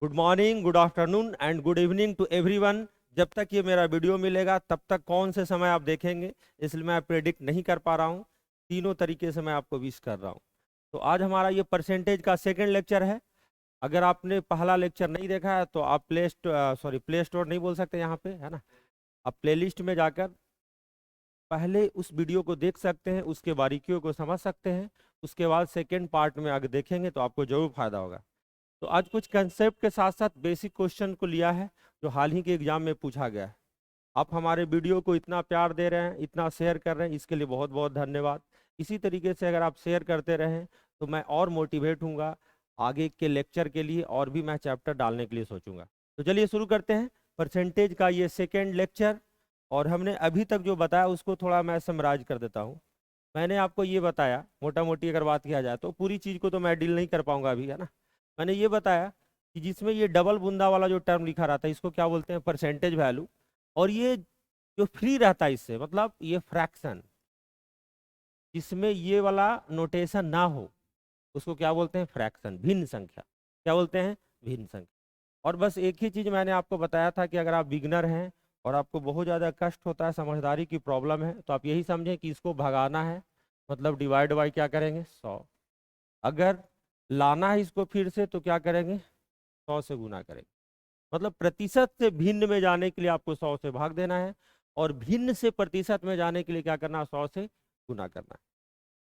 Good morning, good afternoon and good evening to everyone. जब तक ये मेरा वीडियो मिलेगा तब तक कौन से समय आप देखेंगे इसलिए मैं प्रेडिक्ट नहीं कर पा रहा हूँ। तीनों तरीके से मैं आपको विश कर रहा हूँ। तो आज हमारा ये परसेंटेज का सेकंड लेक्चर है। अगर आपने पहला लेक्चर नहीं देखा है तो आप प्ले स्टोर नहीं बोल सकते यहाँ पे, है ना। आप प्लेलिस्ट में जाकर पहले उस वीडियो को देख सकते हैं, उसके बारीकियों को समझ सकते हैं। उसके बाद सेकेंड पार्ट में अगर देखेंगे तो आपको जरूर फायदा होगा। तो आज कुछ कंसेप्ट के साथ साथ बेसिक क्वेश्चन को लिया है जो हाल ही के एग्जाम में पूछा गया है। आप हमारे वीडियो को इतना प्यार दे रहे हैं, इतना शेयर कर रहे हैं, इसके लिए बहुत बहुत धन्यवाद। इसी तरीके से अगर आप शेयर करते रहें तो मैं और मोटिवेट हूँगा आगे के लेक्चर के लिए, और भी मैं चैप्टर डालने के लिए सोचूंगा। तो चलिए शुरू करते हैं परसेंटेज का ये सेकेंड लेक्चर। और हमने अभी तक जो बताया उसको थोड़ा मैं समराइज कर देता हूँ। मैंने आपको ये बताया, मोटा मोटी अगर बात किया जाए तो पूरी चीज़ को तो मैं डील नहीं कर पाऊंगा अभी, है ना। मैंने ये बताया कि जिसमें ये डबल बूंदा वाला जो टर्म लिखा रहता है इसको क्या बोलते हैं, परसेंटेज वैल्यू। और ये जो फ्री रहता है इससे मतलब ये फ्रैक्शन, जिसमें ये वाला नोटेशन ना हो उसको क्या बोलते हैं, फ्रैक्शन, भिन्न संख्या। क्या बोलते हैं, भिन्न संख्या। और बस एक ही चीज़ मैंने आपको बताया था कि अगर आप बिगनर हैं और आपको बहुत ज़्यादा कष्ट होता है, समझदारी की प्रॉब्लम है, तो आप यही समझें कि इसको भगाना है, मतलब डिवाइड बाई क्या करेंगे, 100। अगर लाना है इसको फिर से तो क्या करेंगे, 100 से गुना करेंगे। मतलब प्रतिशत से भिन्न में जाने के लिए आपको 100 से भाग देना है, और भिन्न से प्रतिशत में जाने के लिए क्या करना है, 100 से गुना करना है।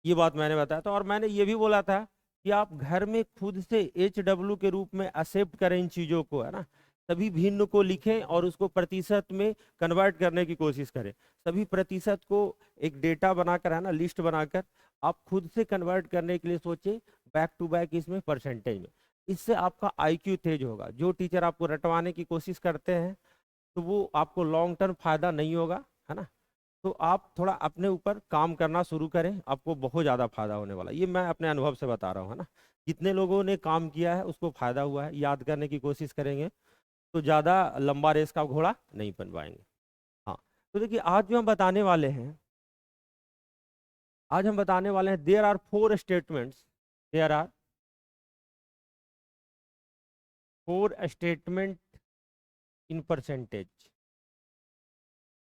ये बात मैंने बताया था। और मैंने ये भी बोला था कि आप घर में खुद से HW के रूप में एक्सेप्ट करें इन चीज़ों को, है ना। सभी भिन्न को लिखें और उसको प्रतिशत में कन्वर्ट करने की कोशिश करें। सभी प्रतिशत को एक डेटा बनाकर, है ना, लिस्ट बनाकर आप खुद से कन्वर्ट करने के लिए सोचें, बैक टू बैक इसमें परसेंटेज में। इससे आपका IQ तेज होगा। जो टीचर आपको रटवाने की कोशिश करते हैं तो वो आपको लॉन्ग टर्म फायदा नहीं होगा, है ना। तो आप थोड़ा अपने ऊपर काम करना शुरू करें, आपको बहुत ज़्यादा फायदा होने वाला है। ये मैं अपने अनुभव से बता रहा हूँ, है ना। जितने लोगों ने काम किया है उसको फायदा हुआ है। याद करने की कोशिश करेंगे तो ज़्यादा लंबा रेस का घोड़ा नहीं बन पाएंगे। हाँ, तो देखिए आज हम बताने वाले हैं there are 4 statements. There are 4 statement in percentage.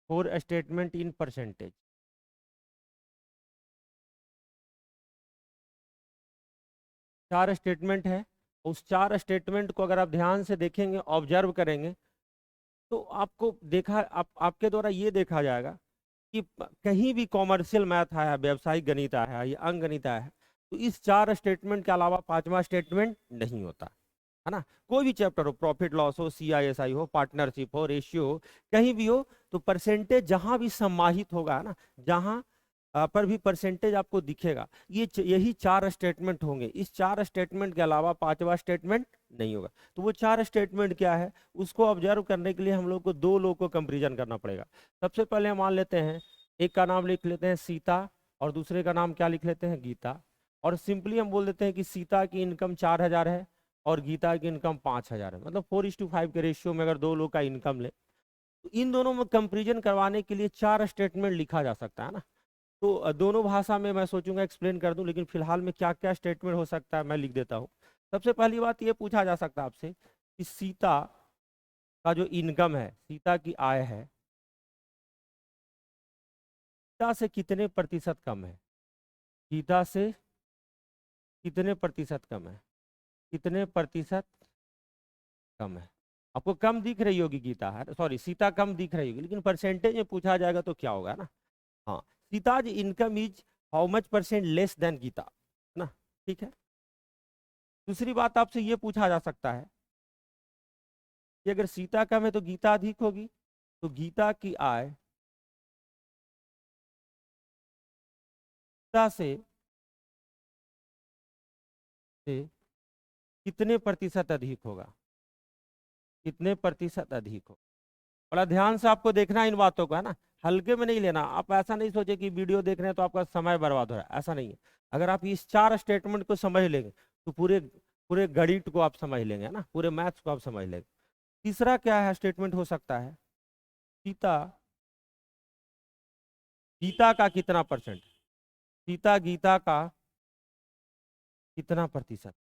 4 statement in percentage. 4 statement है। उस 4 स्टेटमेंट को अगर आप ध्यान से देखेंगे, ऑब्जर्व करेंगे, तो आपको आपके द्वारा ये देखा जाएगा कि कहीं भी कॉमर्शियल मैथ आया, व्यवसायिक गणित आया या अंक गणित आया है, तो इस 4 स्टेटमेंट के अलावा पांचवा स्टेटमेंट नहीं होता, है ना। कोई भी चैप्टर हो, प्रॉफिट लॉस हो, CISI हो, पार्टनरशिप हो, रेशियो हो, कहीं भी हो, तो परसेंटेज जहां भी समाहित होगा, है ना, जहां पर भी परसेंटेज आपको दिखेगा, यही 4 स्टेटमेंट होंगे। इस 4 स्टेटमेंट के अलावा पांचवा स्टेटमेंट नहीं होगा। तो वो 4 स्टेटमेंट क्या है, उसको ऑब्जर्व करने के लिए हम लोग को दो लोग को कंपेरिजन करना पड़ेगा। सबसे पहले हम मान लेते हैं, एक का नाम लिख लेते हैं सीता और दूसरे का नाम क्या लिख लेते हैं, गीता। और सिंपली हम बोल देते हैं कि सीता की इनकम 4,000 है और गीता की इनकम 5,000 है। मतलब 4:5 के रेशियो में अगर दो लोग का इनकम ले, तो इन दोनों में कंपेरिजन करवाने के लिए 4 स्टेटमेंट लिखा जा सकता है ना। तो दोनों भाषा में मैं सोचूंगा एक्सप्लेन कर दूं, लेकिन फिलहाल में क्या क्या स्टेटमेंट हो सकता है मैं लिख देता हूँ। सबसे पहली बात ये पूछा जा सकता है आपसे कि सीता का जो इनकम है, सीता की आय है, गीता से कितने प्रतिशत कम है। गीता से कितने प्रतिशत कम है, कितने प्रतिशत कम है। आपको कम दिख रही होगी गीता, है सॉरी सीता कम दिख रही होगी, लेकिन परसेंटेज में पूछा जाएगा तो क्या होगा ना। हाँ, Sita's income is how much percent less than Geeta, है ना। ठीक है। दूसरी बात आपसे ये पूछा जा सकता है कि अगर सीता कम है तो गीता अधिक होगी, तो गीता की आय गीता से कितने प्रतिशत अधिक होगा, कितने प्रतिशत अधिक हो। बड़ा ध्यान से आपको देखना है इन बातों को, है ना। हल्के में नहीं लेना। आप ऐसा नहीं सोचे कि वीडियो देख रहे हैं तो आपका समय बर्बाद हो रहा है, ऐसा नहीं है। अगर आप इस 4 स्टेटमेंट को समझ लेंगे तो पूरे पूरे गणित को आप समझ लेंगे, है ना, पूरे मैथ्स को आप समझ लेंगे। तीसरा क्या है स्टेटमेंट हो सकता है, सीता गीता का कितना परसेंट, सीता गीता का कितना प्रतिशत।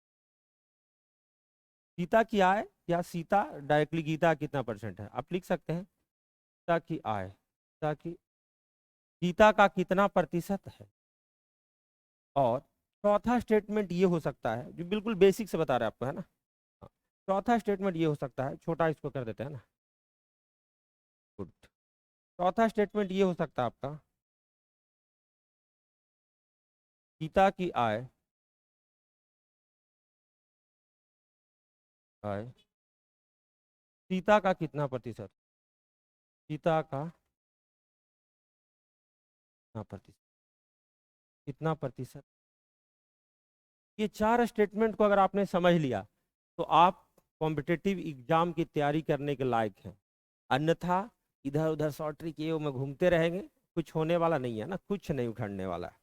सीता की आय या सीता डायरेक्टली गीता कितना परसेंट है आप लिख सकते हैं। सीता की आय, सीता की, गीता का कितना प्रतिशत है। और चौथा स्टेटमेंट ये हो सकता है जो बिल्कुल बेसिक से बता रहे हैं आपको, है ना। हाँ, चौथा स्टेटमेंट ये हो सकता है, छोटा इसको कर देते हैं ना, गुड। चौथा स्टेटमेंट ये हो सकता है आपका, गीता की आय, आय सीता का कितना प्रतिशत, सीता का कितना प्रतिशत, कितना प्रतिशत। ये चार स्टेटमेंट को अगर आपने समझ लिया तो आप कॉम्पिटिटिव एग्जाम की तैयारी करने के लायक हैं। अन्यथा इधर उधर शॉर्ट ट्रिक ये वो में घूमते रहेंगे, कुछ होने वाला नहीं है ना, कुछ नहीं उखड़ने वाला है।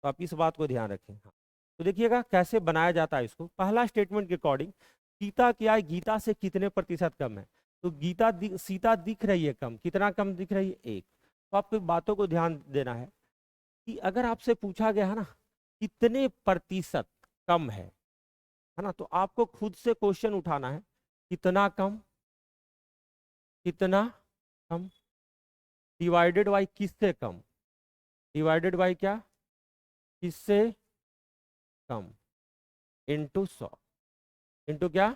तो आप इस बात को ध्यान रखें। हाँ, तो देखिएगा कैसे बनाया जाता है इसको। पहला स्टेटमेंट के अकॉर्डिंग सीता की आय गीता से कितने प्रतिशत कम है। तो सीता दिख रही है कम, कितना कम दिख रही है, एक। तो आपको बातों को ध्यान देना है कि अगर आपसे पूछा गया है ना कितने प्रतिशत कम है ना, तो आपको खुद से क्वेश्चन उठाना है, कितना कम, कितना कम डिवाइडेड बाई किससे कम, डिवाइडेड बाई क्या, किससे कम, इनटू 100, इनटू क्या।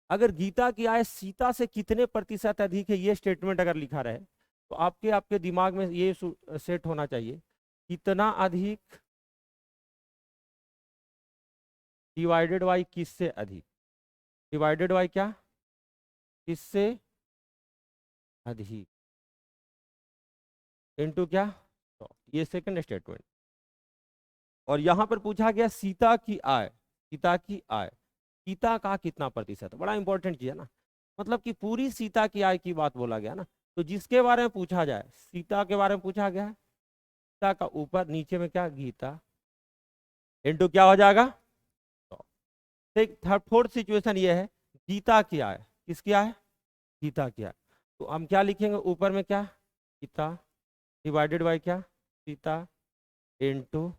अगर गीता की आय सीता से कितने प्रतिशत अधिक है, ये स्टेटमेंट अगर लिखा रहे तो आपके दिमाग में ये सेट होना चाहिए, कितना अधिक डिवाइडेड बाई किससे अधिक, डिवाइडेड बाई क्या, किससे अधिक, इनटू क्या 100। ये सेकंड स्टेटमेंट। और यहां पर पूछा गया सीता की आय, सीता की आय, सीता का कितना प्रतिशत, बड़ा इंपॉर्टेंट चीज है ना। मतलब कि पूरी सीता की आय की बात बोला गया ना, तो जिसके बारे में पूछा जाए, सीता के बारे में पूछा गया है, सीता का ऊपर नीचे में क्या गीता, इनटू क्या हो जाएगा 100। एक थर्ड फोर्थ सिचुएशन ये है, गीता की आय, किसकी आय, गीता की आय। तो हम क्या लिखेंगे, ऊपर में क्या गीता डिवाइडेड बाई क्या सीता इनटू।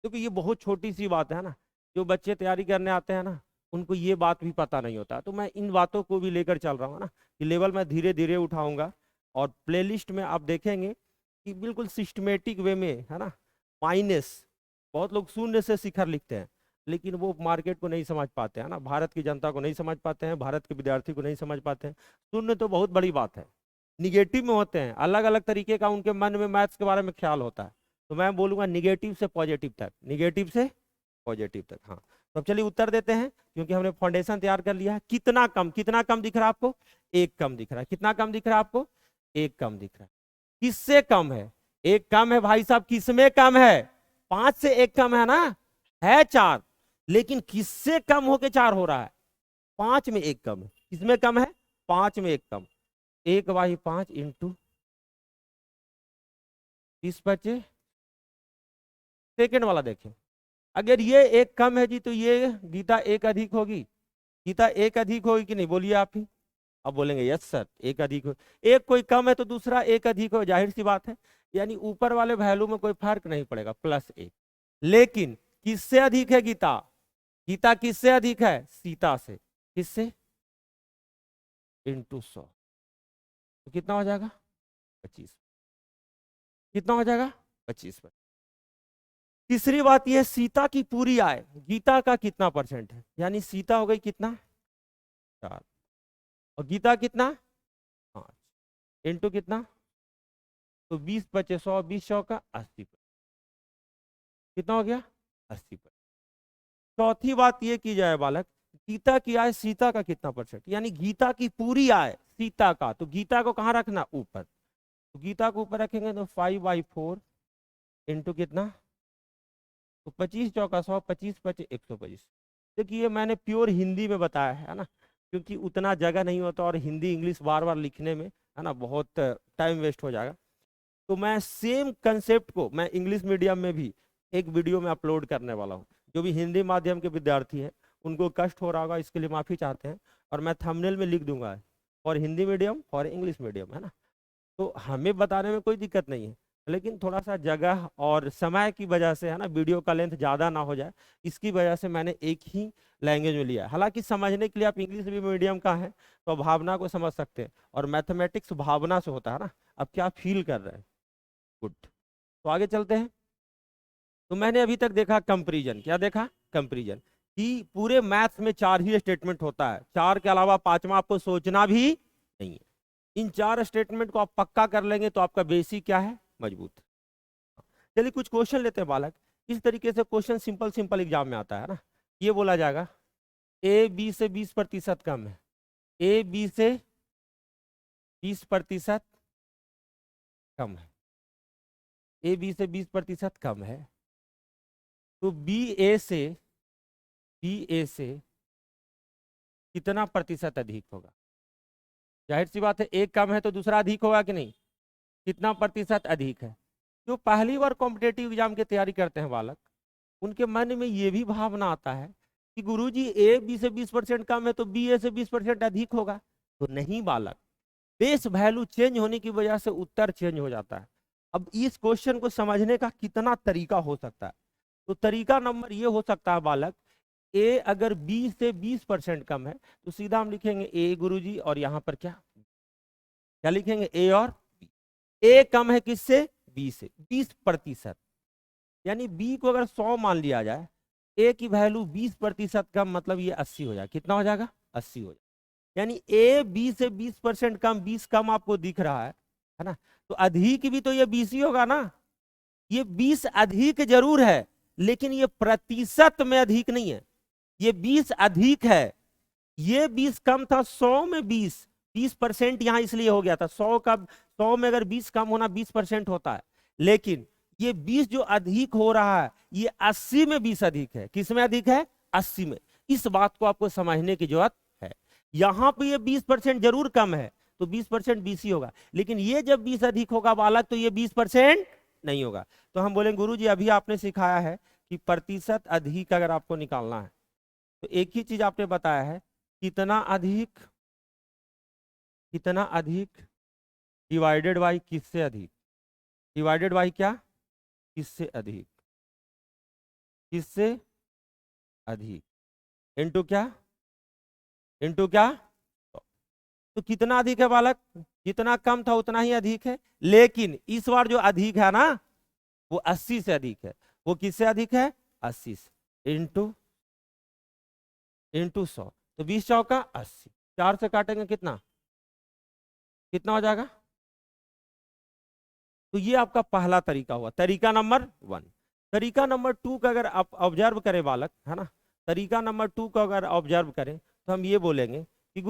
क्योंकि ये बहुत छोटी सी बात है ना, जो बच्चे तैयारी करने आते हैं ना उनको ये बात भी पता नहीं होता। तो मैं इन बातों को भी लेकर चल रहा हूँ ना, कि लेवल मैं धीरे धीरे उठाऊंगा। और प्लेलिस्ट में आप देखेंगे कि बिल्कुल सिस्टमेटिक वे में, है ना, माइनस, बहुत लोग शून्य से शिखर लिखते हैं लेकिन वो मार्केट को नहीं समझ पाते हैं ना, भारत की जनता को नहीं समझ पाते हैं, भारत के विद्यार्थी को नहीं समझ पाते हैं। शून्य तो बहुत बड़ी बात है, निगेटिव में होते हैं, अलग अलग तरीके का उनके मन में मैथ्स के बारे में ख्याल होता है। तो मैं बोलूंगा निगेटिव से पॉजिटिव तक, निगेटिव से पॉजिटिव तक। हाँ, तो अब चलिए उत्तर देते हैं, क्योंकि हमने फाउंडेशन तैयार कर लिया है। कितना कम, कितना कम दिख रहा है आपको, एक कम दिख रहा है। कितना कम दिख रहा है आपको, एक कम दिख रहा है। किससे कम है, एक कम है भाई साहब, किसमें कम है, 5 से एक कम है ना, है 4, लेकिन किससे कम होके 4 हो रहा है, 5 में एक कम है। किसमें कम है, 5 में एक कम, 1/5 इंटू 30 बचे। सेकेंड वाला देखें, अगर ये एक कम है जी तो ये गीता एक अधिक होगी, गीता एक अधिक होगी कि नहीं, बोलिए आप ही। अब बोलेंगे यस सर एक अधिक हो, एक कोई कम है तो दूसरा एक अधिक हो, जाहिर सी बात है। यानी ऊपर वाले वैल्यू में कोई फर्क नहीं पड़ेगा, +1। लेकिन किससे अधिक है गीता, गीता किससे अधिक है, सीता से, किससे, × 100। तो कितना हो जाएगा 25, कितना हो जाएगा 25। तीसरी बात यह, सीता की पूरी आय गीता का कितना परसेंट है, यानी सीता हो गई कितना 4 और गीता कितना 5, इंटू कितना, तो 20 बचे 100, 20 100 का 80, कितना हो गया 80। चौथी बात यह की जाए बालक, गीता की आय सीता का कितना परसेंट, यानी गीता की पूरी आय सीता का, तो गीता को कहां रखना, ऊपर। तो गीता को ऊपर रखेंगे तो 5/4 इंटू कितना, तो 25 चौका 100, 25 बचे 125। देखिए मैंने प्योर हिंदी में बताया है ना, क्योंकि उतना जगह नहीं होता और हिंदी इंग्लिश बार बार लिखने में, है ना, बहुत टाइम वेस्ट हो जाएगा। तो मैं सेम कंसेप्ट को मैं इंग्लिश मीडियम में भी एक वीडियो में अपलोड करने वाला हूँ। जो भी हिंदी माध्यम के विद्यार्थी हैं उनको कष्ट हो रहा होगा, इसके लिए माफ़ी चाहते हैं। और मैं थंबनेल में लिख दूंगा और हिंदी मीडियम और इंग्लिश मीडियम, है ना। तो हमें बताने में कोई दिक्कत नहीं है, लेकिन थोड़ा सा जगह और समय की वजह से है ना, वीडियो का लेंथ ज़्यादा ना हो जाए, इसकी वजह से मैंने एक ही लैंग्वेज में लिया है। हालांकि समझने के लिए आप इंग्लिश भी मीडियम का है तो भावना को समझ सकते हैं, और मैथमेटिक्स भावना से होता है ना, अब क्या फील कर रहे हैं। गुड, तो आगे चलते हैं। तो मैंने अभी तक देखा कंपैरिजन, क्या देखा, कंपैरिजन, कि पूरे मैथ्स में 4 ही स्टेटमेंट होता है, 4 के अलावा 5वां आपको सोचना भी नहीं है। इन 4 स्टेटमेंट को आप पक्का कर लेंगे तो आपका बेसिक क्या है, मजबूत। चलिए कुछ क्वेश्चन लेते हैं बालक। इस तरीके से क्वेश्चन सिंपल सिंपल एग्जाम में आता है ना। ये बोला जाएगा ए बी से 20% कम है, ए बी से 20% कम है, ए बी से 20% कम है, तो बी ए से कितना प्रतिशत अधिक होगा। जाहिर सी बात है, एक कम है तो दूसरा अधिक होगा कि नहीं, कितना प्रतिशत अधिक है। जो पहली बार कॉम्पिटेटिव एग्जाम की तैयारी करते हैं बालक, उनके मन में ये भी भावना आता है कि गुरुजी ए बी से 20% कम है तो बी ए से 20% अधिक होगा। तो नहीं बालक, बेस वैल्यू चेंज होने की वजह से उत्तर चेंज हो जाता है। अब इस क्वेश्चन को समझने का कितना तरीका हो सकता है, तो तरीका नंबर ये हो सकता है बालक, ए अगर बी से 20% कम है तो सीधा हम लिखेंगे ए गुरुजी, और यहां पर क्या लिखेंगे, ए और बी। ए कम है किससे, बी से 20%, यानी बी को अगर 100 मान लिया जाए, ए की वैल्यू 20% कम, मतलब ये 80 हो जाएगा। कितना हो जाएगा, 80 हो जाएगा। यानी ए बी से 20% कम, 20 कम आपको दिख रहा है ना, तो अधिक भी तो ये 20 ही होगा ना। ये 20 अधिक जरूर है, लेकिन ये प्रतिशत में अधिक नहीं है, ये 20 अधिक है। ये 20 कम था, 100 में 20% यहां इसलिए हो गया था, 100 में अगर 20 कम होना 20% होता है, लेकिन ये 20 जो अधिक हो रहा है, ये 80 में 20 अधिक है। किस में अधिक है, 80 में। इस बात को आपको समझने की जरूरत है। यहां पे ये 20% जरूर कम है, तो 20% 20 ही होगा, लेकिन ये जब 20 अधिक होगा बालक, तो ये 20% नहीं होगा। तो हम बोलेंगे गुरुजी अभी आपने सिखाया है कि प्रतिशत अधिक अगर आपको निकालना है, तो एक ही चीज आपने बताया है, कितना अधिक, कितना अधिक डिवाइडेड बाई किससे अधिक, डिवाइडेड बाई क्या, किससे अधिक, किससे अधिक, इनटू क्या, इनटू क्या। तो कितना अधिक है बालक, जितना कम था उतना ही अधिक है, लेकिन इस बार जो अधिक है ना, वो 80 से अधिक है। वो किससे अधिक है, 80 से, इंटू इंटू 100, तो 20 चौका 80, 4 से काटेंगे कितना, कितना हो जाएगा। तो ये आपका पहला तरीका हुआ, तरीका नंबर 1। तरीका नंबर 2 का अगर आप ऑब्जर्व करें बालक, है ना, तरीका नंबर 2 का अगर ऑब्जर्व करें तो हम ये बोलेंगे कि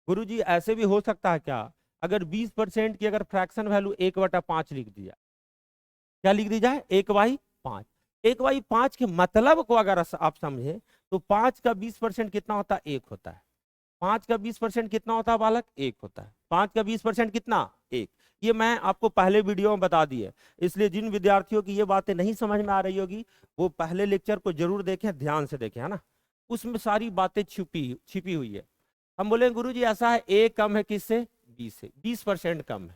गुरुजी ऐसे भी हो सकता है क्या, अगर 20% की अगर फ्रैक्शन वैल्यू 1/5 लिख दी जाए, क्या लिख दी जाए, 1/5। 1/5 के मतलब को अगर आप समझे, तो 5 का 20% कितना होता है, 1 होता है। 5 का 20% कितना होता है बालक, 1 होता है। 5 का 20% कितना, 1। ये मैं आपको पहले वीडियो में बता दी है, इसलिए जिन विद्यार्थियों की ये बातें नहीं समझ में आ रही होगी, वो पहले लेक्चर को जरूर देखें, ध्यान से देखें, है ना, उसमें सारी बातें छिपी हुई है। हम बोले गुरुजी ऐसा है, ए कम है किससे, बी से, 20% कम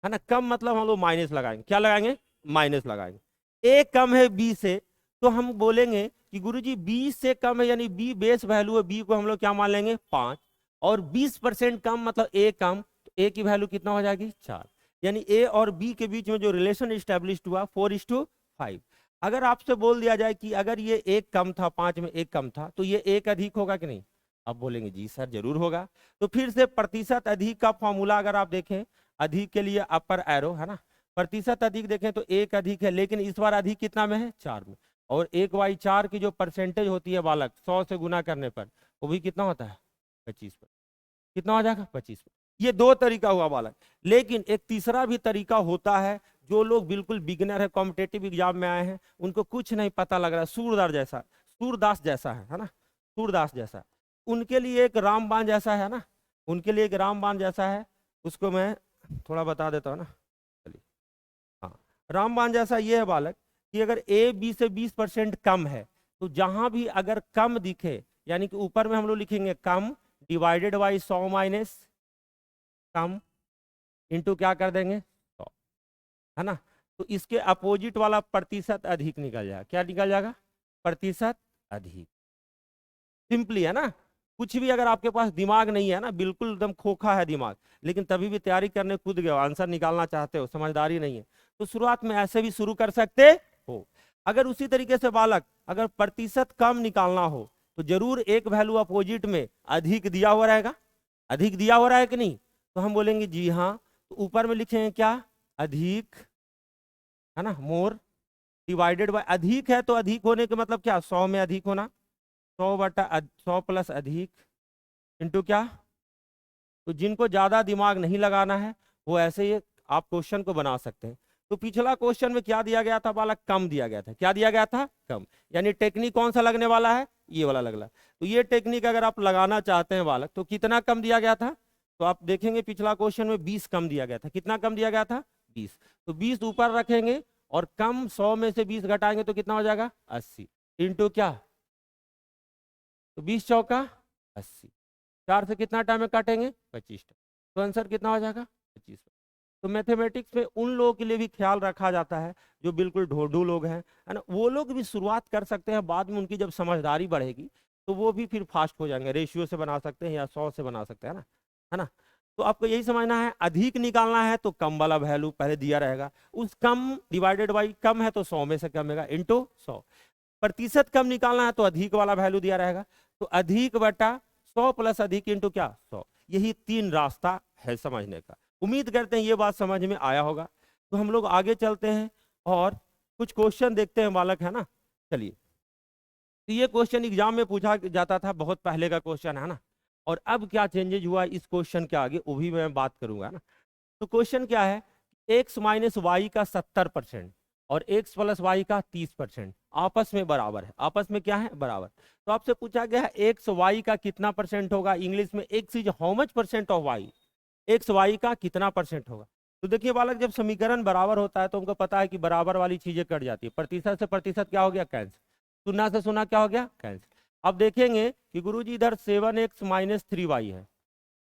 है ना। कम मतलब हम लोग माइनस लगाएंगे, क्या लगाएंगे, माइनस लगाएंगे। ए कम है बी से, तो हम बोलेंगे कि गुरुजी बी से कम है, यानी बी बेस वैल्यू है, बी को हम लोग क्या मान लेंगे, 5, और 20% कम मतलब ए कम, तो ए की वैल्यू कितना हो जाएगी, 4। यानी ए और बी के बीच में जो रिलेशन इस्टेब्लिश हुआ 4:5। अगर आपसे बोल दिया जाए कि अगर ये एक कम था, 5 में एक कम था, तो ये एक अधिक होगा कि नहीं, आप बोलेंगे जी सर जरूर होगा। तो फिर से प्रतिशत अधिक का फॉर्मूला अगर आप देखें, अधिक के लिए अपर एरो, है ना, प्रतिशत अधिक देखें तो एक अधिक है, लेकिन इस बार अधिक कितना में है, 4 में। और 1/4 की जो परसेंटेज होती है बालक, 100 से गुना करने पर, वो भी कितना होता है, 25 पर। कितना हो जाएगा, 25 पर। ये 2 तरीका हुआ बालक, लेकिन एक तीसरा भी तरीका होता है। जो लोग बिल्कुल बिगिनर है, कॉम्पिटेटिव एग्जाम में आए हैं, उनको कुछ नहीं पता लग रहा, सूरदास जैसा है ना, सूरदास जैसा, उनके लिए एक रामबाण जैसा है ना, उनके लिए एक रामबाण जैसा है, उसको मैं थोड़ा बता देता हूँ ना। चलिए, हाँ, रामबाण जैसा ये है बालक, कि अगर ए बी से 20% कम है, तो जहां भी अगर कम दिखे, यानी कि ऊपर में हम लोग लिखेंगे कम डिवाइडेड बाई 100 माइनस कम, इंटू क्या कर देंगे 100, है ना। तो इसके अपोजिट वाला प्रतिशत अधिक निकल जाएगा। क्या निकल जाएगा? प्रतिशत अधिक। सिंपली है ना। कुछ भी अगर आपके पास दिमाग नहीं है ना, बिल्कुल एकदम खोखा है दिमाग, लेकिन तभी भी तैयारी करने कूद गए हो, आंसर निकालना चाहते हो, समझदारी नहीं है, तो शुरुआत में ऐसे भी शुरू कर सकते हो। अगर उसी तरीके से बालक अगर प्रतिशत कम निकालना हो तो जरूर एक वैल्यू अपोजिट में अधिक दिया हुआ रहेगा। अधिक दिया हो रहा है कि नहीं? तो हम बोलेंगे जी हाँ। तो ऊपर में लिखेंगे क्या? अधिक, है ना, मोर डिवाइडेड बाय, अधिक है तो अधिक होने के मतलब क्या? 100 में अधिक होना, 100 प्लस अधिक इंटू क्या? तो जिनको ज्यादा दिमाग नहीं लगाना है वो ऐसे ही आप क्वेश्चन को बना सकते हैं। तो पिछला क्वेश्चन में क्या दिया गया था बालक? कम दिया गया था। क्या दिया गया था? कम। यानी टेक्निक कौन सा लगने वाला है? ये वाला लगला। तो ये टेक्निक अगर आप लगाना चाहते हैं बालक, तो कितना कम दिया गया था? तो आप देखेंगे पिछला क्वेश्चन में 20 कम दिया गया था। कितना कम दिया गया था? 20। तो 20 ऊपर रखेंगे और कम 100 में से 20 घटाएंगे तो कितना हो जाएगा? 80 इंटू क्या? तो 20 चौका 80, 4 से कितना टाइम में काटेंगे? 25 टाइम। तो आंसर कितना हो जाएगा? 25। तो मैथमेटिक्स में उन लोगों के लिए भी ख्याल रखा जाता है जो बिल्कुल ढोढू लोग हैं, है ना, वो लोग भी शुरुआत कर सकते हैं, बाद में उनकी जब समझदारी बढ़ेगी तो वो भी फिर फास्ट हो जाएंगे, रेशियो से बना सकते हैं या 100 से बना सकते हैं ना, है ना। तो आपको यही समझना है, अधिक निकालना है तो कम वाला वैल्यू पहले दिया रहेगा, उस कम डिवाइडेड बाई कम है तो 100 में से कमेगा इंटू 100। प्रतिशत कम निकालना है तो अधिक वाला वैल्यू दिया रहेगा, तो अधिक बटा 100 प्लस अधिक इंटू क्या? 100। यही 3 रास्ता है समझने का। उम्मीद करते हैं ये बात समझ में आया होगा। तो हम लोग आगे चलते हैं और कुछ क्वेश्चन देखते हैं बालक, है ना। चलिए, तो ये क्वेश्चन एग्जाम में पूछा जाता था, बहुत पहले का क्वेश्चन है ना, और अब क्या चेंजेज हुआ इस क्वेश्चन के आगे वो भी मैं बात करूंगा ना। तो क्वेश्चन क्या है? x माइनस वाई का 70% और x प्लस वाई का 30% आपस में बराबर है। आपस में क्या है? बराबर। तो आपसे पूछा गया है एक्स वाई का कितना परसेंट होगा? इंग्लिश में X is how much percent of Y, X Y का कितना परसेंट होगा? तो देखिए बालक, जब समीकरण बराबर होता है तो हमको पता है कि बराबर वाली चीजें कट जाती है। प्रतिशत से प्रतिशत क्या हो गया? कैंसिल। शून्य से शून्य क्या हो गया? कैंसिल। अब देखेंगे कि गुरुजी इधर 7x माइनस 3y है,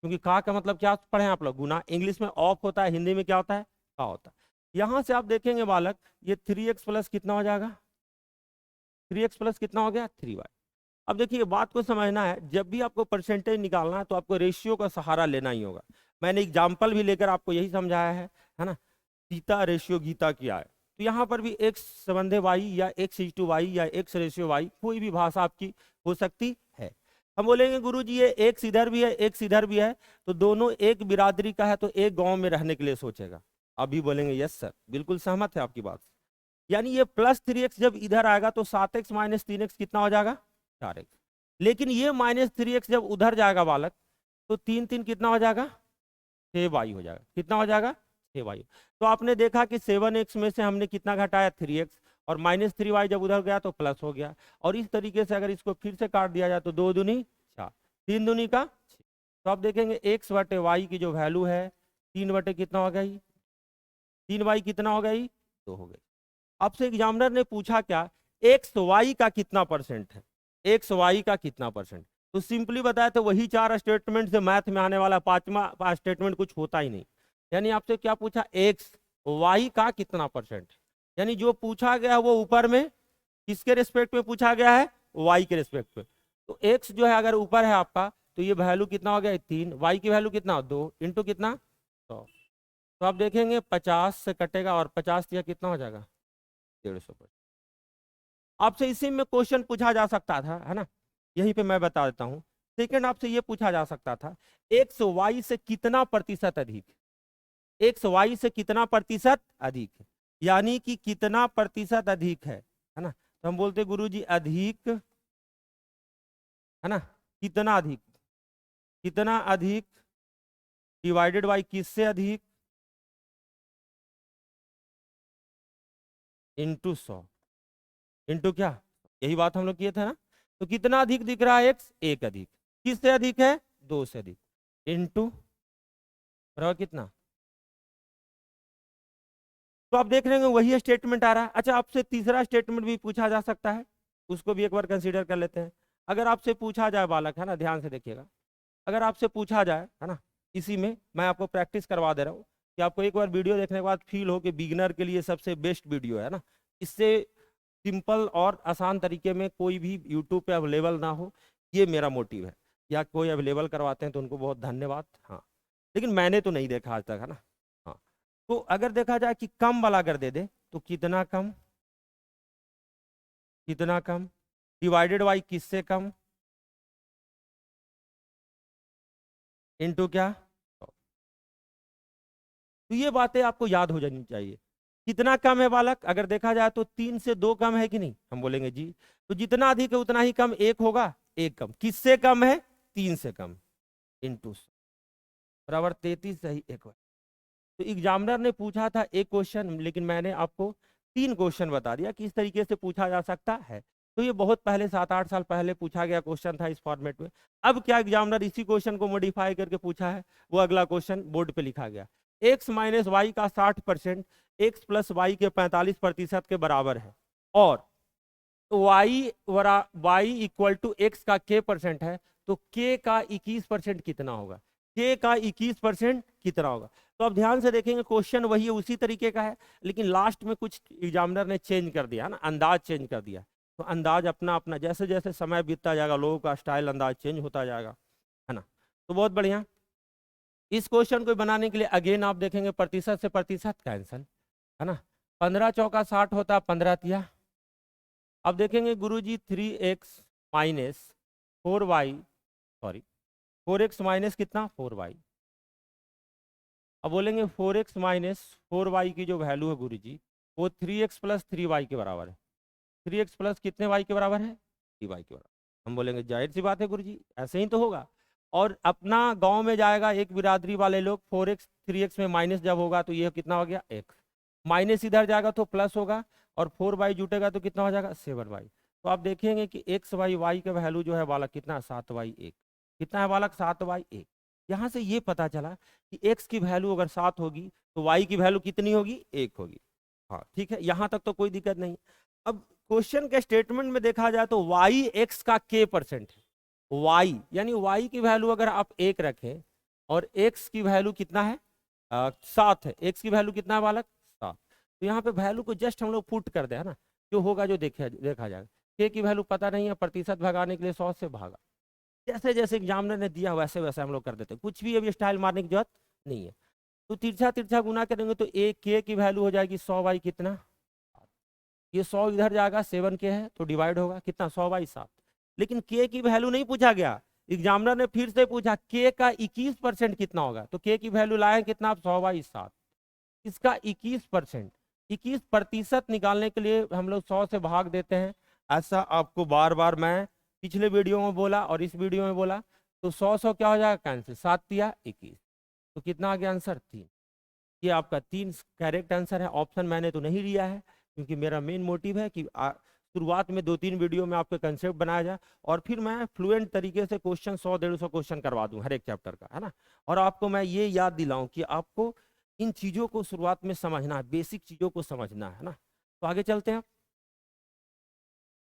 क्योंकि का मतलब क्या पढ़े आप लोग? गुना। इंग्लिश में ऑफ होता है, हिंदी में क्या होता है? का होता है। यहां से आप देखेंगे बालक, ये 3x प्लस कितना हो जाएगा? 3x प्लस कितना हो गया? 3y। अब देखिए बात को समझना है, जब भी आपको परसेंटेज निकालना है तो आपको रेशियो का सहारा लेना ही होगा। मैंने एग्जाम्पल भी लेकर आपको यही समझाया है ना। सीता रेशियो गीता किया है, तो यहाँ पर भी x संबंधे y या x/y या x रेशियो y, कोई भी भाषा आपकी हो सकती है। हम बोलेंगे गुरुजी ये x इधर भी है, x इधर भी है, तो दोनों एक बिरादरी का है, तो एक गांव में रहने के लिए सोचेगा। आप भी बोलेंगे यस सर, बिल्कुल सहमत है आपकी बात। यानी ये प्लस 3x जब इधर आएगा तो 7x माइनस 3x कितना हो जाएगा? 4x। लेकिन ये माइनस 3x जब उधर जाएगा बालक, तो 3 कितना हो जाएगा? 6y हो जाएगा। कितना हो जाएगा? 6y। तो आपने देखा कि 7x में से हमने कितना घटाया? 3x, और माइनस 3y जब उधर गया तो प्लस हो गया। और इस तरीके से अगर इसको फिर से काट दिया जाए तो 2 दूनी 4, 3 दूनी का 6। तो आप देखेंगे x बटे y की जो वैल्यू है 3 बटे कितना हो गई? 3y कितना हो गई? 2 हो गई। आपसे एग्जामिनर ने पूछा क्या? एक्स वाई का कितना परसेंट है? एक्स वाई का कितना परसेंट? तो सिंपली बताया तो वही 4 स्टेटमेंट से मैथ में आने वाला 5वां स्टेटमेंट कुछ होता ही नहीं। यानी आपसे क्या पूछा? एक्स वाई का कितना परसेंट। यानी जो पूछा गया वो ऊपर में किसके रिस्पेक्ट में पूछा गया है? वाई के रिस्पेक्ट में। तो एक्स जो है अगर ऊपर है आपका, तो ये वैल्यू कितना हो गया? 3। वाई की वैल्यू कितना? 2 इंटू कितना? 100। तो आप देखेंगे 50 से कटेगा और 50 या कितना हो जाएगा? 150। आपसे इसी में क्वेश्चन पूछा जा सकता था, है ना। यहीं पे मैं बता देता हूं। सेकंड आपसे ये पूछा जा सकता था, एक्स वाई से कितना प्रतिशत अधिक? एक्स वाई से कितना प्रतिशत अधिक है, यानी कि कितना प्रतिशत अधिक है ना। तो हम बोलते गुरुजी अधिक, है ना, कितना अधिक? कितना अधिक डिवाइडेड बाई किससे अधिक? इंटू 100 इंटू क्या? यही बात हम लोग किए थे ना। तो कितना अधिक दिख रहा है? एक्स 1 अधिक। किससे अधिक है? 2 से अधिक इंटू बराबर कितना? तो आप देख रहे हैं वही स्टेटमेंट आ रहा है। अच्छा, आपसे तीसरा स्टेटमेंट भी पूछा जा सकता है, उसको भी एक बार कंसीडर कर लेते हैं। अगर आपसे पूछा जाए बालक, है ना, ध्यान से देखिएगा, अगर आपसे पूछा जाए, है ना, इसी में मैं आपको प्रैक्टिस करवा दे रहा हूँ, कि आपको एक बार वीडियो देखने के बाद फील हो कि बिगिनर के लिए सबसे बेस्ट वीडियो है ना। इससे सिंपल और आसान तरीके में कोई भी यूट्यूब पे अवेलेबल ना हो, ये मेरा मोटिव है। या कोई अवेलेबल करवाते हैं तो उनको बहुत धन्यवाद। हाँ, लेकिन मैंने तो नहीं देखा आज तक, है ना। हाँ, तो अगर देखा जाए कि कम वाला अगर दे दे तो कितना कम, कितना कम, डिवाइडेड बाई किससे कम, इनटू क्या। तो ये बातें आपको याद हो जानी चाहिए। कितना कम है बालक, अगर देखा जाए तो 3 से 2 कम है कि नहीं, हम बोलेंगे जी। तो जितना अधिक है उतना ही कम, एक होगा, एक कम, किससे कम है, 3 से कम, इनटू बराबर 33 सही एक बार। तो एग्जामिनर ने पूछा था एक क्वेश्चन, लेकिन मैंने आपको 3 क्वेश्चन बता दिया कि इस तरीके से पूछा जा सकता है। तो ये बहुत पहले 7-8 साल पहले पूछा गया क्वेश्चन था इस फॉर्मेट में। अब क्या एग्जामिनर इसी क्वेश्चन को मॉडिफाई करके पूछा है, वो अगला क्वेश्चन बोर्ड पे लिखा गया। x माइनस वाई का 60% x प्लस वाई के 45% के बराबर है, और y इक्वल टू एक्स का k% है, तो k का 21% कितना होगा, k का 21% कितना होगा। तो अब ध्यान से देखेंगे, क्वेश्चन वही है, उसी तरीके का है, लेकिन लास्ट में कुछ एग्जामिनर ने चेंज कर दिया ना, अंदाज चेंज कर दिया। तो अंदाज अपना अपना, जैसे जैसे समय बीतता जाएगा लोगों का स्टाइल अंदाज चेंज होता जाएगा, है ना। तो बहुत बढ़िया। इस क्वेश्चन को बनाने के लिए अगेन आप देखेंगे प्रतिशत से प्रतिशत कैंसल, है ना। 15 चौका 60 होता, 15 तिया। अब देखेंगे गुरुजी 3x minus 4y, sorry 4x minus कितना 4y। अब बोलेंगे 4x माइनस 4y की जो वैल्यू है गुरुजी, वो 3x प्लस 3y के बराबर है। 3x प्लस कितने y के बराबर है, 3y के बराबर। हम बोलेंगे जाहिर सी बात है गुरुजी, ऐसे ही तो होगा। और अपना गांव में जाएगा एक बिरादरी वाले लोग, 4x 3x में माइनस जब होगा तो ये कितना हो गया x, माइनस इधर जाएगा तो प्लस होगा, और 4y जुटेगा तो कितना हो जाएगा 7y। तो आप देखेंगे कि x वाई y का वैल्यू जो है बालक कितना 7y1, कितना है बालक 7y1। यहाँ से ये पता चला कि x की वैल्यू अगर 7 होगी तो y की वैल्यू कितनी होगी, 1 होगी। हाँ ठीक है, यहाँ तक तो कोई दिक्कत नहीं। अब क्वेश्चन के स्टेटमेंट में देखा जाए तो y x का k% है, y यानी y की वैल्यू अगर आप 1 रखें और x की वैल्यू कितना है 7 है, x की वैल्यू कितना है बालक 7। तो यहाँ पे वैल्यू को जस्ट हम लोग पुट कर दे, है ना, जो होगा जो देखा जाएगा। k की वैल्यू पता नहीं है, प्रतिशत भगाने के लिए 100 से भागा, जैसे जैसे एग्जामिनर ने दिया वैसे वैसे हम लोग कर देते, कुछ भी अभी स्टाइल मारने की जरूरत नहीं है। तो तिरछा तिरछा गुना करेंगे तो एक k की वैल्यू हो जाएगी 100 कितना, ये 100 इधर जाएगा, 7k है तो डिवाइड होगा कितना 100/7। लेकिन k की वैल्यू नहीं पूछा गया, एग्जामिनर ने फिर से पूछा k का 21% कितना होगा, तो k की वैल्यू लाए कितना आप 100/7, इसका 21%, 21% निकालने के लिए हम लोग 100 से भाग देते हैं। ऐसा आपको बार बार मैं पिछले वीडियो में बोला और इस वीडियो में बोला। तो 100 क्या हो जाएगा कैंसिल, 7 तिया 21, तो कितना आ गया आंसर 3। ये आपका 3 करेक्ट आंसर है। ऑप्शन मैंने तो नहीं लिया है क्योंकि मेरा मेन मोटिव है कि शुरुआत में 2-3 वीडियो में आपके कंसेप्ट बनाया जाए और फिर मैं फ्लुएंट तरीके से क्वेश्चन 100-150 क्वेश्चन करवा दूं हर एक चैप्टर का, है ना। और आपको मैं ये याद दिलाऊं कि आपको इन चीजों को शुरुआत में समझना है, बेसिक चीजों को समझना है ना। तो आगे चलते हैं।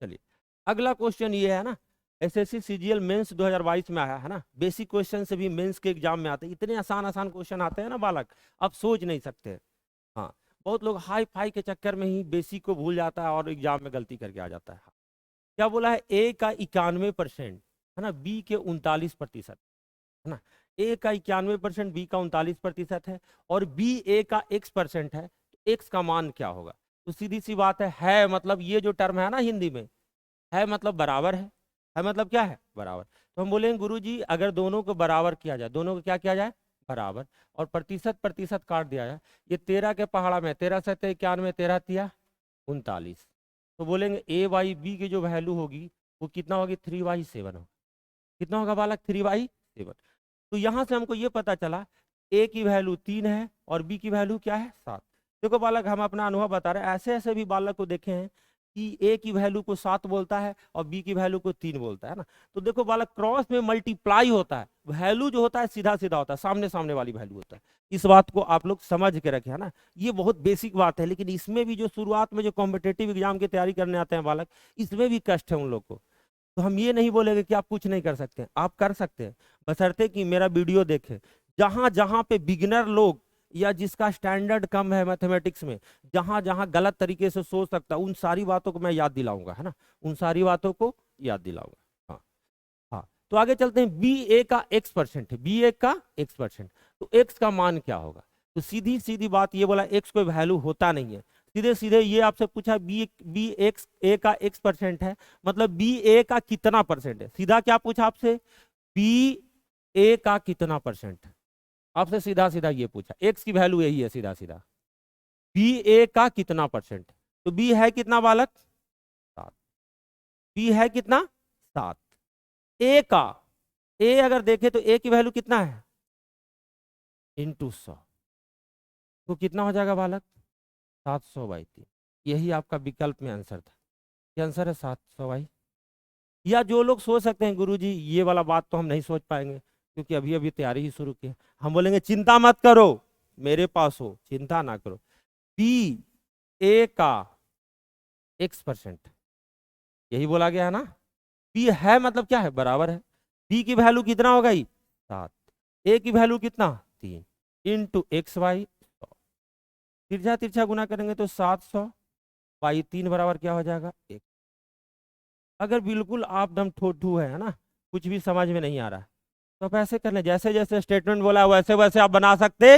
चलिए अगला क्वेश्चन ये है ना, एसएससी सीजीएल मेंस 2022 में आया है ना। बेसिक क्वेश्चन से भी मेंस के एग्जाम में आते हैं, इतने आसान आसान क्वेश्चन आते हैं ना बालक, आप सोच नहीं सकते। हाँ, बहुत लोग हाई फाई के चक्कर में ही बेसिक को भूल जाता है और एग्जाम में गलती करके आ जाता है। क्या बोला है, ए का 91% है ना, बी के 39% है ना। ए का 91%, बी का 39% है, और बी ए का x% है, तो x का मान क्या होगा। तो सीधी सी बात है मतलब ये जो टर्म है ना हिंदी में, है मतलब बराबर है मतलब क्या है बराबर। तो हम बोलेंगे गुरुजी अगर दोनों को बराबर किया जाए, दोनों को क्या किया जाए बराबर, और प्रतिशत प्रतिशत काट दिया जाए, ये 13 के पहाड़ा में 13 से 91, 13 तिया 39। तो बोलेंगे ए बाई बी की जो वैल्यू होगी वो कितना होगी 3/7 होगा। कितना होगा बालक 3/7। तो यहाँ से हमको ये पता चला ए की वैल्यू 3 है और बी की वैल्यू क्या है 7। देखो बालक हम अपना अनुभव बता रहे हैं, ऐसे ऐसे भी बालक को देखे हैं कि ए की वैल्यू को 7 बोलता है और बी की वैल्यू को 3 बोलता है ना। तो देखो बालक क्रॉस में मल्टीप्लाई होता है, वैल्यू जो होता है सीधा सीधा होता है, सामने सामने वाली वैल्यू होता है। इस बात को आप लोग समझ के रखे, है ना। ये बहुत बेसिक बात है, लेकिन इसमें भी जो शुरुआत में जो कॉम्पिटेटिव एग्जाम की तैयारी करने आते हैं बालक, इसमें भी कष्ट है उन लोग को। तो हम ये नहीं बोलेंगे कि आप कुछ नहीं कर सकते, आप कर सकते हैं, बशर्ते कि मेरा वीडियो देखें। जहां जहां पे बिगिनर लोग या जिसका स्टैंडर्ड कम है मैथमेटिक्स में, जहां जहां गलत तरीके से सोच सकता, उन सारी बातों को मैं याद दिलाऊंगा, है ना, उन सारी बातों को याद दिलाऊंगा। हाँ हाँ, तो आगे चलते हैं। बी ए का x% है, बी ए का x%, तो x का मान क्या होगा? तो सीधी सीधी बात ये बोला, x कोई वैल्यू होता नहीं है। सीधे सीधे ये आपसे पूछा बी एक्स ए का x% है, मतलब बी ए का कितना परसेंट है। सीधा क्या पूछा आपसे, बी ए का कितना परसेंट है, आपसे सीधा सीधा ये पूछा। x की वैल्यू यही है, सीधा सीधा बी ए का कितना परसेंट। तो बी है कितना बालक, 7। बी है कितना, 7। ए का, ए अगर देखे तो ए की वैल्यू कितना है, इंटू 100, तो कितना हो जाएगा बालक, 700/3। यही आपका विकल्प में आंसर था। क्या आंसर है, 700/। या जो लोग सोच सकते हैं गुरुजी ये वाला बात तो हम नहीं सोच पाएंगे क्योंकि अभी अभी तैयारी ही शुरू की है, हम बोलेंगे चिंता मत करो, मेरे पास हो, चिंता ना करो। बी ए का x%, यही बोला गया है ना। बी है मतलब क्या है, बराबर है। बी की वैल्यू कितना हो गई, 7। ए की वैल्यू कितना, 3, इंटू x/100। तिरछा तिरछा गुना करेंगे तो 700/3 बराबर क्या हो जाएगा, 1। अगर बिल्कुल आप दम ठोठू है ना, कुछ भी समझ में नहीं आ रहा है, तो आप ऐसे कर लें, जैसे जैसे स्टेटमेंट बोला वैसे वैसे आप बना सकते